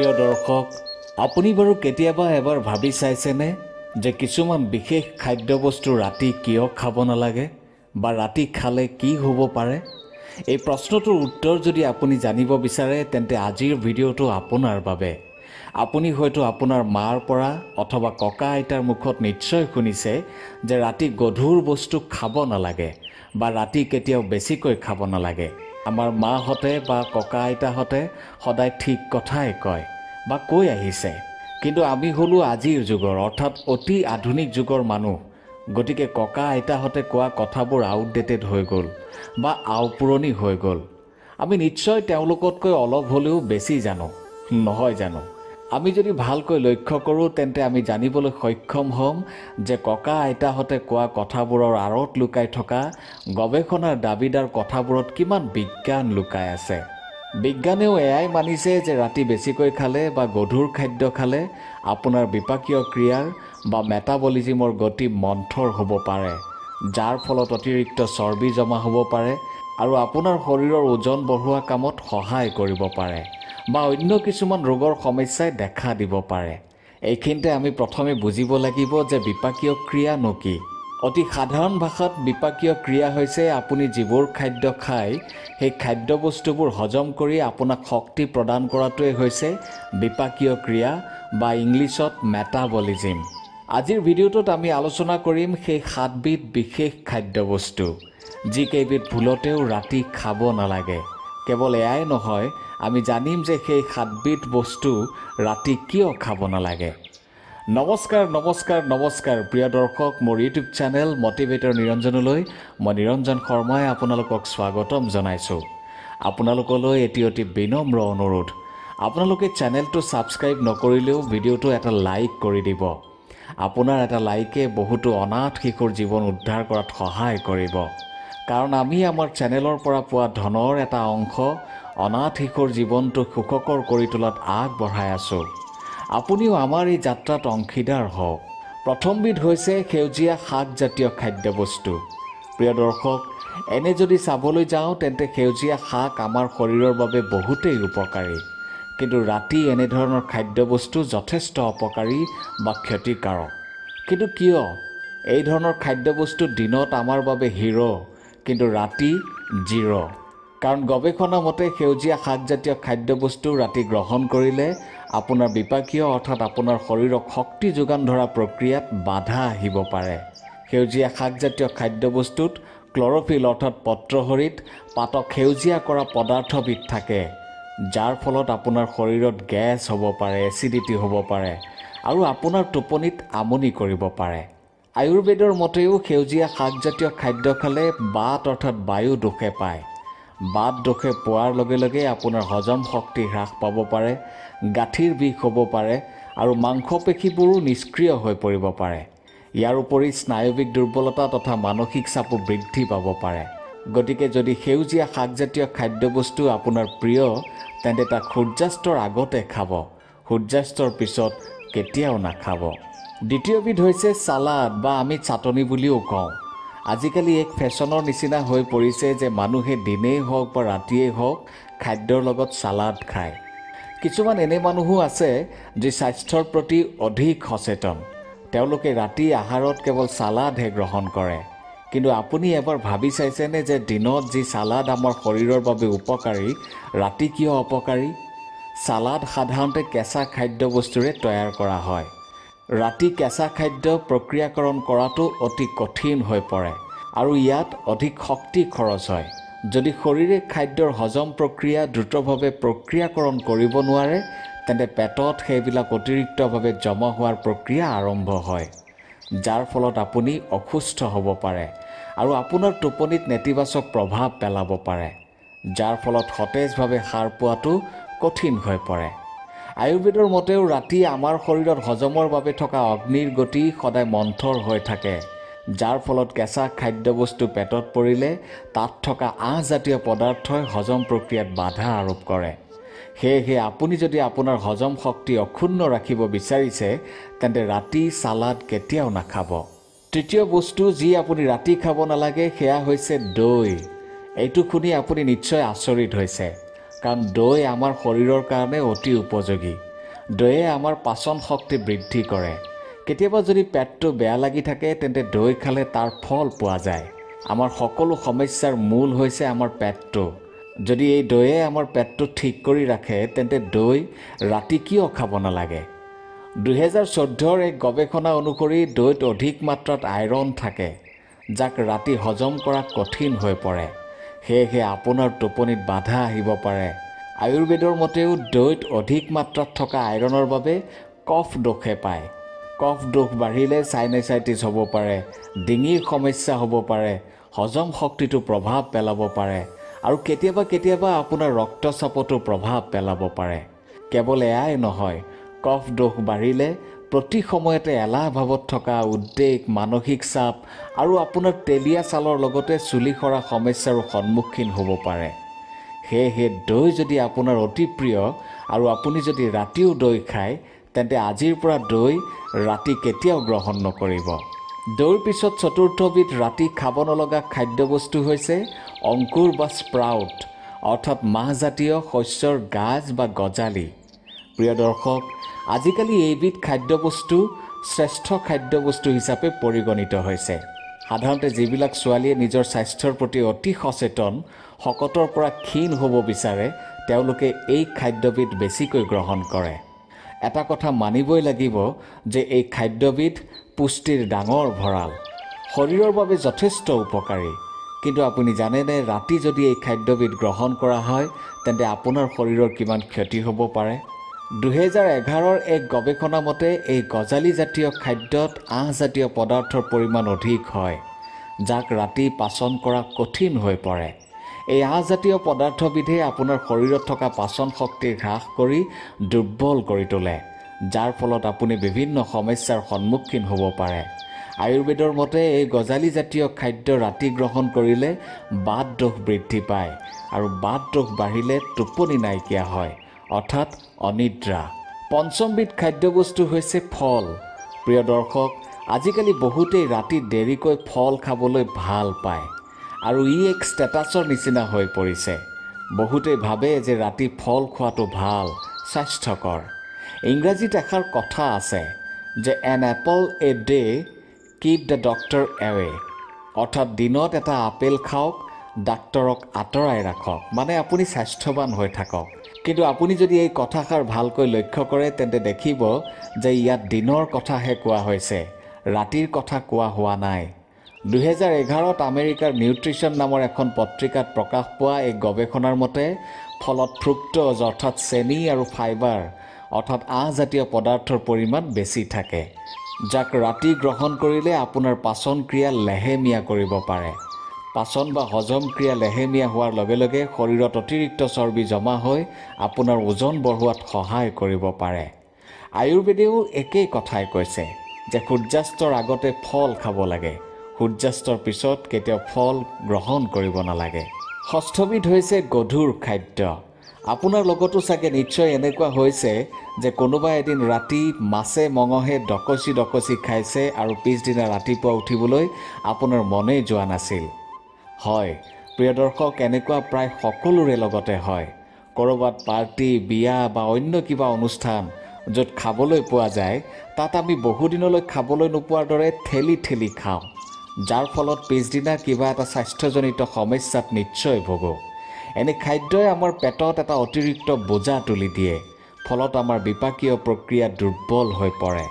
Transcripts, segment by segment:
প্ৰিয় দৰ্শক, আপুনি বাৰু কেতিয়াবা এবাৰ ভাবি চাইছেনে যে কিছুমান বিশেষ খাদ্যবস্তু ৰাতি কিয় খাব নালাগে বা ৰাতি খালে কি হ'ব পাৰে? এই প্ৰশ্নটোৰ উত্তৰ যদি আপুনি জানিব বিচাৰে তেন্তে আজিৰ ভিডিঅ'টো আপোনাৰ বাবে। আপুনি হয়তো আপোনাৰ মাৰ পৰা অথবা ককা আইতাৰ মুখত নিশ্চয় শুনিছে যে ৰাতি গধুৰ বস্তু খাব নালাগে বা ৰাতি কেতিয়াও বেছিকৈ খাব নালাগে। আমাৰ মাহঁতে বা ককা আইতাহঁতে সদায় ঠিক কথাই কয় বা কৈ আহিছে। কিন্তু আমি হ'লো আজিৰ যুগৰ অৰ্থাৎ অতি আধুনিক যুগৰ মানুহ। গতিকে ককা আইতাহঁতে কোৱা কথাবোৰ আউটডেটেড হৈ গ'ল বা আওপুৰণি হৈ গ'ল। আমি নিশ্চয় তেওঁলোকতকৈ অলপ হ'লেও বেছি জানো, নহয় জানো? আমি যদি ভালকৈ লক্ষ্য কৰোঁ তেন্তে আমি জানিবলৈ সক্ষম হ'ম যে ককা আইতাহঁতে কোৱা কথাবোৰৰ আঁৰত লুকাই থকা গৱেষণাৰ দাবীদাৰ কথাবোৰত কিমান বিজ্ঞান লুকাই আছে। বিজ্ঞানেও এয়াই মানিছে যে ৰাতি বেছিকৈ খালে বা গধুৰ খাদ্য খালে আপোনাৰ বিপাকীয় ক্ৰিয়াৰ বা মেটাবলিজিমৰ গতি মন্থৰ হ'ব পাৰে, যাৰ ফলত অতিৰিক্ত চৰ্বি জমা হ'ব পাৰে আৰু আপোনাৰ শৰীৰৰ ওজন বঢ়োৱা কামত সহায় কৰিব পাৰে বা অন্য কিছুমান ৰোগৰ সমস্যাই দেখা দিব পাৰে। এইখিনিতে আমি প্ৰথমে বুজিব লাগিব যে বিপাকীয় ক্ৰিয়ানো কি। অতি সাধাৰণ ভাষাত বিপাকীয় ক্ৰিয়া হৈছে আপুনি যিবোৰ খাদ্য খায় সেই খাদ্যবস্তুবোৰ হজম কৰি আপোনাক শক্তি প্ৰদান কৰাটোৱে হৈছে বিপাকীয় ক্ৰিয়া বা ইংলিছত মেটাবলিজিম। আজিৰ ভিডিঅ'টোত আমি আলোচনা কৰিম সেই 7বিধ বিশেষ খাদ্যবস্তু যিকেইবিধ ভুলতেও ৰাতি খাব নালাগে। কেৱল এয়াই নহয়, আমি জানিম যে সেই 7বিধ বস্তু ৰাতি কিয় খাব নালাগে। নমস্কাৰ প্ৰিয় দৰ্শক, মোৰ ইউটিউব চেনেল মটিভেটৰ নিৰঞ্জনলৈ মই নিৰঞ্জন শৰ্মাই আপোনালোকক স্বাগতম জনাইছোঁ। আপোনালোকলৈ এটি অতি বিনম্ৰ অনুৰোধ, আপোনালোকে চেনেলটো ছাবস্ক্ৰাইব নকৰিলেও ভিডিঅ'টো এটা লাইক কৰি দিব। আপোনাৰ এটা লাইকে বহুতো অনাথ শিশুৰ জীৱন উদ্ধাৰ কৰাত সহায় কৰিব। কাৰণ আমি আমাৰ চেনেলৰ পৰা পোৱা ধনৰ এটা অংশ অনাথ শিশুৰ জীৱনটো সুখকৰ কৰি তোলাত আগবঢ়াই আছোঁ। আপুনিও আমাৰ এই যাত্ৰাত অংশীদাৰ হওক। প্ৰথমবিধ হৈছে সেউজীয়া শাকজাতীয় খাদ্যবস্তু। প্ৰিয় দৰ্শক, এনে যদি চাবলৈ যাওঁ তেন্তে সেউজীয়া শাক আমাৰ শৰীৰৰ বাবে বহুতেই উপকাৰী। কিন্তু ৰাতি এনেধৰণৰ খাদ্যবস্তু যথেষ্ট অপকাৰী বা ক্ষতিকাৰক। কিন্তু কিয়? এই ধৰণৰ খাদ্যবস্তু দিনত আমাৰ বাবে হিৰো কিন্তু ৰাতি জিৰ'। কাৰণ গৱেষণা মতে সেউজীয়া শাকজাতীয় খাদ্যবস্তু ৰাতি গ্ৰহণ কৰিলে আপোনাৰ বিপাকীয় অৰ্থাৎ আপোনাৰ শৰীৰক শক্তি যোগান ধৰা প্ৰক্ৰিয়াত বাধা আহিব পাৰে। সেউজীয়া শাকজাতীয় খাদ্যবস্তুত ক্লৰফিল অৰ্থাৎ পত্ৰহৰিত পাতক সেউজীয়া কৰা পদাৰ্থবিধ থাকে, যাৰ ফলত আপোনাৰ শৰীৰত গেছ হ'ব পাৰে, এচিডিটি হ'ব পাৰে আৰু আপোনাৰ টোপনিত আমনি কৰিব পাৰে। আয়ুৰ্বেদৰ মতেও সেউজীয়া শাকজাতীয় খাদ্য খালে বাত অৰ্থাৎ বায়ু দোষে পায়। বাত দোষে পোৱাৰ লগে লগে আপোনাৰ হজম শক্তি হ্ৰাস পাব পাৰে, গাঁঠিৰ বিষ হ'ব পাৰে আৰু মাংসপেশীবোৰো নিষ্ক্ৰিয় হৈ পৰিব পাৰে। ইয়াৰ উপৰি স্নায়ৱিক দুৰ্বলতা তথা মানসিক চাপো বৃদ্ধি পাব পাৰে। গতিকে যদি সেউজীয়া শাকজাতীয় খাদ্যবস্তু আপোনাৰ প্ৰিয় তেন্তে তাক সূৰ্যাস্তৰ আগতে খাব, সূৰ্যাস্তৰ পিছত কেতিয়াও নাখাব। দ্বিতীয়বিধ হৈছে ছালাড বা আমি চাটনি বুলিও কওঁ। আজিকালি এক ফেশ্বনৰ নিচিনা হৈ পৰিছে যে মানুহে দিনেই হওক বা ৰাতিয়েই হওক খাদ্যৰ লগত ছালাড খায়। কিছুমান এনে মানুহো আছে যি স্বাস্থ্যৰ প্ৰতি অধিক সচেতন। তেওঁলোকে ৰাতি আহাৰত কেৱল ছালাডহে গ্ৰহণ কৰে। কিন্তু আপুনি এবাৰ ভাবি চাইছেনে যে দিনত যি ছালাড আমাৰ শৰীৰৰ বাবে উপকাৰী, ৰাতি কিয় অপকাৰী? ছালাড সাধাৰণতে কেঁচা খাদ্যবস্তুৰে তৈয়াৰ কৰা হয়। ৰাতি কেঁচা খাদ্য প্ৰক্ৰিয়াকৰণ কৰাটো অতি কঠিন হৈ পৰে আৰু ইয়াত অধিক শক্তি খৰচ হয়। যদি শৰীৰে খাদ্যৰ হজম প্ৰক্ৰিয়া দ্ৰুতভাৱে প্ৰক্ৰিয়াকৰণ কৰিব নোৱাৰে তেন্তে পেটত সেইবিলাক অতিৰিক্তভাৱে জমা হোৱাৰ প্ৰক্ৰিয়া আৰম্ভ হয়, যাৰ ফলত আপুনি অসুস্থ হ'ব পাৰে আৰু আপোনাৰ টোপনিত নেতিবাচক প্ৰভাৱ পেলাব পাৰে, যাৰ ফলত সতেজভাৱে সাৰ পোৱাটো কঠিন হৈ পৰে। আয়ুৰ্বেদৰ মতেও ৰাতি আমাৰ শৰীৰত হজমৰ বাবে থকা অগ্নিৰ গতি সদায় মন্থৰ হৈ থাকে, যাৰ ফলত কেঁচা খাদ্যবস্তু পেটত পৰিলে তাত থকা আঁহজাতীয় পদাৰ্থই হজম প্ৰক্ৰিয়াত বাধা আৰোপ কৰে। সেয়েহে আপুনি যদি আপোনাৰ হজম শক্তি অক্ষুণ্ণ ৰাখিব বিচাৰিছে তেন্তে ৰাতি ছালাড কেতিয়াও নাখাব। তৃতীয় বস্তু যি আপুনি ৰাতি খাব নালাগে সেয়া হৈছে দৈ। এইটো শুনি আপুনি নিশ্চয় আচৰিত হৈছে, কাৰণ দৈ আমাৰ শৰীৰৰ কাৰণে অতি উপযোগী। দৈয়ে আমাৰ পাচন শক্তি বৃদ্ধি কৰে। কেতিয়াবা যদি পেটটো বেয়া লাগি থাকে তেন্তে দৈ খালে তাৰ ফল পোৱা যায়। আমাৰ সকলো সমস্যাৰ মূল হৈছে আমাৰ পেটটো। যদি এই দৈয়ে আমাৰ পেটটো ঠিক কৰি ৰাখে তেন্তে দৈ ৰাতি কিয় খাব নালাগে? 2014 এক গৱেষণা অনুসৰি দৈত অধিক মাত্ৰাত আইৰণ থাকে, যাক ৰাতি হজম কৰা কঠিন হৈ পৰে। সেয়েহে আপোনাৰ টোপনিত বাধা আহিব পাৰে। আয়ুৰ্বেদৰ মতেও দৈত অধিক মাত্ৰাত থকা আইৰণৰ বাবে কফ দোষে পায়। কফ দোষ বাঢ়িলে চাইনাচাইটিছ হ'ব পাৰে, ডিঙিৰ সমস্যা হ'ব পাৰে, হজম শক্তিটো প্ৰভাৱ পেলাব পাৰে আৰু কেতিয়াবা আপোনাৰ ৰক্তচাপতো প্ৰভাৱ পেলাব পাৰে। কেৱল এয়াই নহয়, কফ দোষ বাঢ়িলে প্ৰতি সময়তে এলাহ ভাৱত থকা, উদ্বেগ, মানসিক চাপ আৰু আপোনাৰ তেলীয়া ছালৰ লগতে চুলি সৰা সমস্যাৰো সন্মুখীন হ'ব পাৰে। সেয়েহে দৈ যদি আপোনাৰ অতি প্ৰিয় আৰু আপুনি যদি ৰাতিও দৈ খায় তেন্তে আজিৰ পৰা দৈ ৰাতি কেতিয়াও গ্ৰহণ নকৰিব। দৈৰ পিছত চতুৰ্থবিধ ৰাতি খাব নলগা খাদ্যবস্তু হৈছে অংকুৰ বা স্প্ৰাউট, অৰ্থাৎ মাহজাতীয় শস্যৰ গাজ বা গজালি। প্ৰিয় দৰ্শক, আজিকালি এইবিধ খাদ্যবস্তু শ্ৰেষ্ঠ খাদ্যবস্তু হিচাপে পৰিগণিত হৈছে। সাধাৰণতে যিবিলাক ছোৱালীয়ে নিজৰ স্বাস্থ্যৰ প্ৰতি অতি সচেতন, শকতৰ পৰা ক্ষীণ হ'ব বিচাৰে, তেওঁলোকে এই খাদ্যবিধ বেছিকৈ গ্ৰহণ কৰে। এটা কথা মানিবই লাগিব যে এই খাদ্যবিধ পুষ্টিৰ ডাঙৰ ভঁৰাল, শৰীৰৰ বাবে যথেষ্ট উপকাৰী। কিন্তু আপুনি জানেনে, ৰাতি যদি এই খাদ্যবিধ গ্ৰহণ কৰা হয় তেন্তে আপোনাৰ শৰীৰৰ কিমান ক্ষতি হ'ব পাৰে? 2011 এক গৱেষণা মতে এই গজালিজাতীয় খাদ্যত আঁহজাতীয় পদাৰ্থৰ পৰিমাণ অধিক হয়, যাক ৰাতি পাচন কৰা কঠিন হৈ পৰে। এই আঁহজাতীয় পদাৰ্থবিধে আপোনাৰ শৰীৰত থকা পাচন শক্তি হ্ৰাস কৰি দুৰ্বল কৰি তোলে, যাৰ ফলত আপুনি বিভিন্ন সমস্যাৰ সন্মুখীন হ'ব পাৰে। আয়ুৰ্বেদৰ মতে এই গজালিজাতীয় খাদ্য ৰাতি গ্ৰহণ কৰিলে বাত দোষ বৃদ্ধি পায় আৰু বাত দোষ বাঢ়িলে টোপনি নাইকিয়া হয়, অৰ্থাৎ অনিদ্ৰা। পঞ্চমবিধ খাদ্যবস্তু হৈছে ফল। প্ৰিয় দৰ্শক, আজিকালি বহুতেই ৰাতি দেৰিকৈ ফল খাবলৈ ভাল পায় আৰু ই এক ষ্টেটাছৰ নিচিনা হৈ পৰিছে। বহুতেই ভাবে যে ৰাতি ফল খোৱাটো ভাল, স্বাস্থ্যকৰ। ইংৰাজীত এষাৰ কথা আছে যে N Apple a day keep the doctor away, অৰ্থাৎ দিনত এটা আপেল খাওক, ডাক্তৰক আঁতৰাই ৰাখক, মানে আপুনি স্বাস্থ্যৱান হৈ থাকক। কিন্তু আপুনি যদি এই কথাষাৰ ভালকৈ লক্ষ্য কৰে তেন্তে দেখিব যে ইয়াত দিনৰ কথাহে কোৱা হৈছে, ৰাতিৰ কথা কোৱা হোৱা নাই। 2011 আমেৰিকাৰ নিউট্ৰিশ্যন নামৰ এখন পত্ৰিকাত প্ৰকাশ পোৱা এক গৱেষণাৰ মতে ফলত ফ্ৰুক্টোজ অৰ্থাৎ চেনি আৰু ফাইবাৰ অৰ্থাৎ আঁহজাতীয় পদাৰ্থৰ পৰিমাণ বেছি থাকে, যাক ৰাতি গ্ৰহণ কৰিলে আপোনাৰ পাচন ক্ৰিয়া লেহেমীয়া কৰিব পাৰে। পাচন বা হজম ক্ৰিয়া লেহেমীয়া হোৱাৰ লগে লগে শৰীৰত অতিৰিক্ত চৰ্বি জমা হৈ আপোনাৰ ওজন বঢ়োৱাত সহায় কৰিব পাৰে। আয়ুৰ্বেদেও একেই কথাই কৈছে যে সূৰ্যাস্তৰ আগতে ফল খাব লাগে, সূৰ্যাস্তৰ পিছত কেতিয়াও ফল গ্ৰহণ কৰিব নালাগে। ষষ্ঠবিধ হৈছে গধুৰ খাদ্য। আপোনাৰ লগতো চাগে নিশ্চয় এনেকুৱা হৈছে যে কোনোবা এদিন ৰাতি মাছে মঙহে ডকচি খাইছে আৰু পিছদিনা ৰাতিপুৱা উঠিবলৈ আপোনাৰ মনেই যোৱা নাছিল। হয় প্ৰিয় দৰ্শক, এনেকুৱা প্ৰায় সকলোৰে লগতে হয়। ক'ৰবাত পাৰ্টি, বিয়া বা অন্য কিবা অনুষ্ঠান য'ত খাবলৈ পোৱা যায়, তাত আমি বহুদিনলৈ খাবলৈ নোপোৱাৰ দৰে ঠেলি খাওঁ, যাৰ ফলত পিছদিনা কিবা এটা স্বাস্থ্যজনিত সমস্যাত নিশ্চয় ভোগোঁ। এনে খাদ্যই আমাৰ পেটত এটা অতিৰিক্ত বোজা তুলি দিয়ে, ফলত আমাৰ বিপাকীয় প্ৰক্ৰিয়া দুৰ্বল হৈ পৰে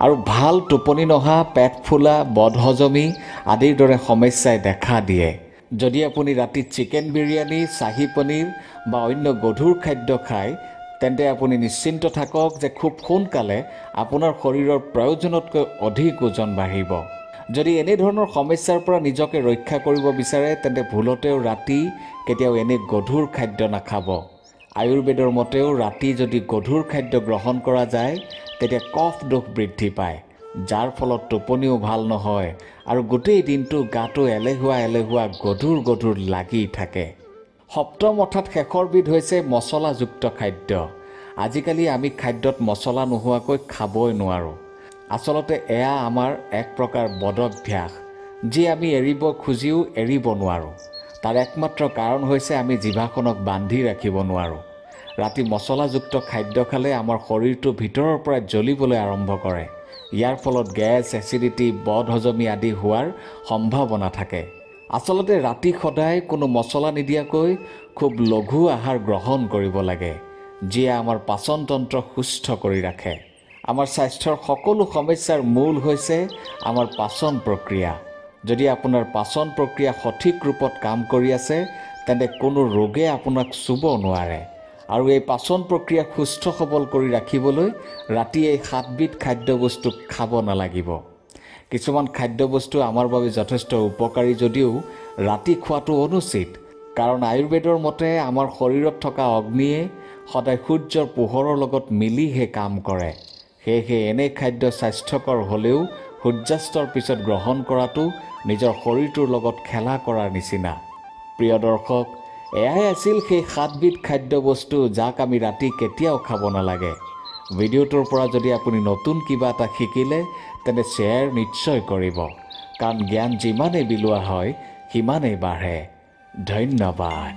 আৰু ভাল টোপনি নহা, পেট ফুলা, বদহজমি আদিৰ দৰে সমস্যাই দেখা দিয়ে। যদি আপুনি ৰাতি চিকেন বিৰিয়ানী, চাহী পনীৰ বা অন্য গধুৰ খাদ্য খায় তেন্তে আপুনি নিশ্চিন্ত থাকক যে খুব সোনকালে আপোনাৰ শৰীৰৰ প্ৰয়োজনতকৈ অধিক ওজন বাঢ়িব। যদি এনেধৰণৰ সমস্যাৰ পৰা নিজকে ৰক্ষা কৰিব বিচাৰে তেন্তে ভুলতেও ৰাতি কেতিয়াও এনে গধুৰ খাদ্য নাখাব। আয়ুৰ্বেদৰ মতেও ৰাতি যদি গধুৰ খাদ্য গ্ৰহণ কৰা যায় তেতিয়া কফ দোষ বৃদ্ধি পায়, যাৰ ফলত টোপনিও ভাল নহয় আৰু গোটেই দিনটো গাটো এলেহুৱা গধুৰ লাগি থাকে। সপ্তম অৰ্থাৎ শেষৰবিধ হৈছে মছলাযুক্ত খাদ্য। আজিকালি আমি খাদ্যত মছলা নোহোৱাকৈ খাবই নোৱাৰোঁ। আচলতে এয়া আমাৰ এক প্ৰকাৰ বদভ্যাস, যি আমি এৰিব খুজিও এৰিব নোৱাৰোঁ। তাৰ একমাত্ৰ কাৰণ হৈছে আমি জিভাখনক বান্ধি ৰাখিব নোৱাৰোঁ। ৰাতি মছলাযুক্ত খাদ্য খালে আমাৰ শৰীৰটো ভিতৰৰ পৰা জ্বলিবলৈ আৰম্ভ কৰে। ইয়াৰ ফলত গেছ, এচিডিটি, বদহজমি আদি হোৱাৰ সম্ভাৱনা থাকে। আচলতে ৰাতি সদায় কোনো মছলা নিদিয়াকৈ খুব লঘু আহাৰ গ্ৰহণ কৰিব লাগে, যিয়ে আমাৰ পাচনতন্ত্ৰ সুস্থ কৰি ৰাখে। আমাৰ স্বাস্থ্যৰ সকলো সমস্যাৰ মূল হৈছে আমাৰ পাচন প্ৰক্ৰিয়া। যদি আপোনাৰ পাচন প্ৰক্ৰিয়া সঠিক ৰূপত কাম কৰি আছে, তেন্তে কোনো ৰোগে আপোনাক চুব নোৱাৰে। আৰু এই পাচন প্ৰক্ৰিয়া সুস্থ সবল কৰি ৰাখিবলৈ ৰাতি এই 7বিধ খাদ্যবস্তু খাব নালাগিব। কিছুমান খাদ্যবস্তু আমাৰ বাবে যথেষ্ট উপকাৰী যদিও ৰাতি খোৱাটো অনুচিত, কাৰণ আয়ুৰ্বেদৰ মতে আমাৰ শৰীৰত থকা অগ্নিয়ে সদায় সূৰ্যৰ পোহৰৰ লগত মিলিহে কাম কৰে। সেয়েহে এনে খাদ্য স্বাস্থ্যকৰ হ'লেও সূৰ্যাস্তৰ পিছত গ্ৰহণ কৰাটো নিজৰ শৰীৰটোৰ লগত খেলা কৰাৰ নিচিনা। প্ৰিয় দৰ্শক, এয়াই আছিল সেই 7বিধ খাদ্যবস্তু যাক আমি ৰাতি কেতিয়াও খাব নালাগে। ভিডিঅ'টোৰ পৰা যদি আপুনি নতুন কিবা এটা শিকিলে, তেন্তে শ্বেয়াৰ নিশ্চয় কৰিব, কাৰণ জ্ঞান যিমানেই বিলোৱা হয় সিমানেই বাঢ়ে। ধন্যবাদ।